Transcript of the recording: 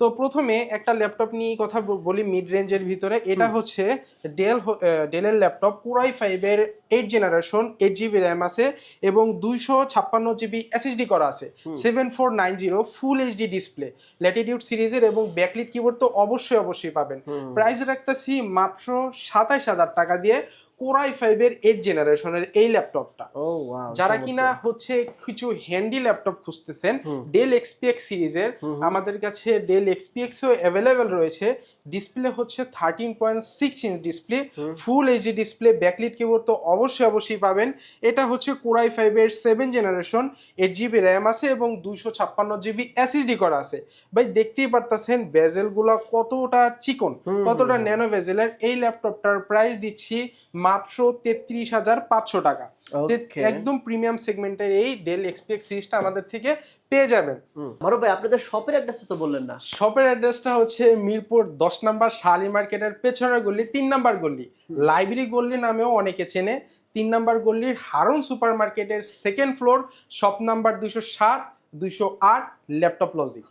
তো প্রথমে একটা ল্যাপটপ নিয়ে কথা বলি মিড রেঞ্জের ভিতরে। এটা হচ্ছে ডেলের ল্যাপটপ কোরাই 5 এর 8 জেনারেশন, 8 GB র্যাম আছে এবং 256 GB SSD করা আছে, 7490 ফুল এইচডি ডিসপ্লে, ল্যাটিটিউড সিরিজের এবং ব্যাকলিট কিবোর্ড তো অবশ্যই পাবেন। প্রাইস রাখতেছি মাত্র 27,000 টাকা দিয়ে কোরাই 5 এর 8 জেনারেশনের এই ল্যাপটপটা। যারা কিনা হচ্ছে কিছু হ্যান্ডি ল্যাপটপ খুঁজতেছেন ডেল এক্সপিএক্স সিরিজের, আমাদের কাছে ডেল এক্সপিএক্সও অ্যাভেলেবেল রয়েছে। ডিসপ্লে হচ্ছে 13.6 inch display, full HD display, backlit keyboard তো অবশ্যই পাবেন। এটা হচ্ছে কোরাই 5 এর 7 জেনারেশন, 8 GB র্যাম আছে এবং 256 GB SSD করা আছে। ভাই দেখতেই পারতেছেন বেজেলগুলো কতটা চিকন, কতটা ন্যানো বেজেলের। এই ল্যাপটপটার প্রাইস দিচ্ছি মাত্র 33,500 টাকা। একদম প্রিমিয়াম সেগমেন্টের এই ডেল এক্সপিএক্স সিরিজটা আমাদের থেকে পেয়ে যাবেন। মারুফ ভাই, আপনাদের শপের অ্যাড্রেসটা তো বললেন না। শপের অ্যাড্রেসটা হচ্ছে মিরপুর 10 নম্বর শালি মার্কেটের পেছনের গলি, 3 নম্বর গলি, লাইব্রেরি গলি নামেও অনেকে চেনে। 3 নম্বর গলির হারুন সুপার মার্কেটের second floor, shop number 207, 208, laptop logic.